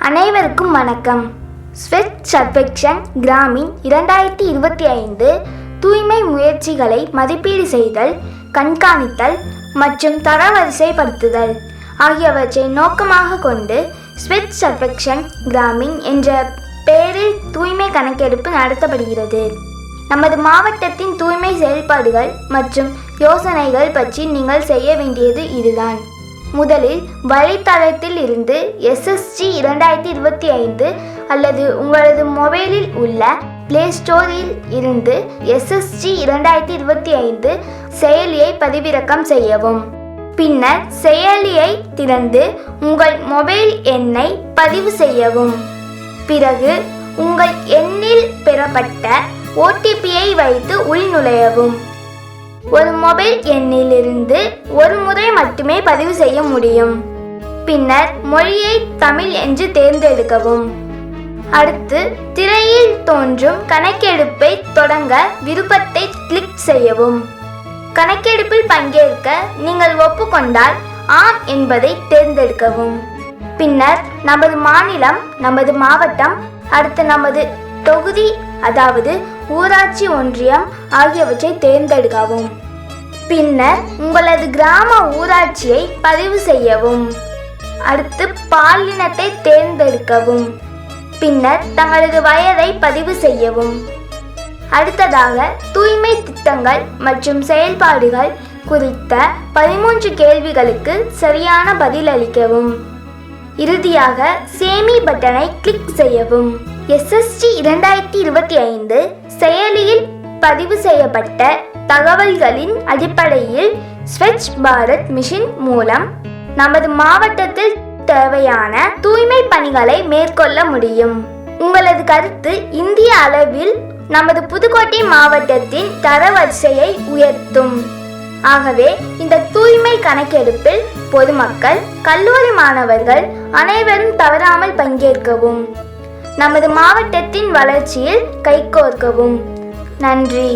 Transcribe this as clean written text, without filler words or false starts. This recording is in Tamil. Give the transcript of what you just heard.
அனைவருக்கும் வணக்கம். ஸ்வச் சர்வேக்ஷன் கிராமின் 2025 தூய்மை முயற்சிகளை மதிப்பீடு செய்தல், கண்காணித்தல் மற்றும் தரவரிசைப்படுத்துதல் ஆகியவற்றை நோக்கமாக கொண்டு ஸ்வச் சர்வேக்ஷன் கிராமின் என்ற பெயரில் தூய்மை கணக்கெடுப்பு நடத்தப்படுகிறது. நமது மாவட்டத்தின் தூய்மை செயல்பாடுகள் மற்றும் யோசனைகள் பற்றி நீங்கள் செய்ய வேண்டியது இதுதான். முதலில் வலைத்தளத்தில் இருந்து SSG 2025 அல்லது உங்களது மொபைலில் உள்ள பிளே ஸ்டோரில் இருந்து SSG 2025 செயலியை பதிவிறக்கம் செய்யவும். பின்னர் செயலியை திறந்து உங்கள் மொபைல் எண்ணை பதிவு செய்யவும். பிறகு உங்கள் எண்ணில் பெறப்பட்ட OTPயை வைத்து உள்நுழையவும். ஒரு மொபைல் எண்ணிலிருந்து ஒரு முறை மட்டுமே பதிவு செய்ய முடியும். பின்னர் மொழியை தமிழ் என்று தேர்ந்தெடுக்கவும். அடுத்து திரையில் தோன்றும் கணக்கெடுப்பை தொடங்க விருப்பத்தை கிளிக் செய்யவும். கணக்கெடுப்பில் பங்கேற்க நீங்கள் ஒப்புக்கொண்டால் ஆம் என்பதை தேர்ந்தெடுக்கவும். பின்னர் நமது மாநிலம், நமது மாவட்டம், அடுத்து நமது தொகுதி அதாவது ஊராட்சி ஒன்றியம் ஆகியவற்றை தேர்ந்தெடுக்கவும். பின்னர் உங்களது கிராம ஊராட்சியை பதிவு செய்யவும். அடுத்து பாலினத்தை தேர்ந்தெடுக்கவும். பின்னர் தங்களது வயதை பதிவு செய்யவும். அடுத்ததாக தூய்மை திட்டங்கள் மற்றும் செயல்பாடுகள் குறித்த 13 கேள்விகளுக்கு சரியான பதில் அளிக்கவும். இறுதியாக சேமி பட்டனை கிளிக் செய்யவும். SSG 2025 செயலியில் பதிவு செய்யப்பட்ட தகவல்களின் அடிப்படையில் ஸ்வச் பாரத் மிஷன் மூலம் நமது மாவட்டத்தில் தேவையான தூய்மை பணிகளை மேற்கொள்ள முடியும். உங்களது கருத்து இந்திய அளவில் நமது புதுக்கோட்டை மாவட்டத்தின் தரவரிசையை உயர்த்தும். ஆகவே இந்த தூய்மை கணக்கெடுப்பில் பொதுமக்கள், கல்லூரி மாணவர்கள் அனைவரும் தவறாமல் பங்கேற்கவும். நமது மாவட்டத்தின் வளர்ச்சியில் கைகோர்க்கவும். நன்றி.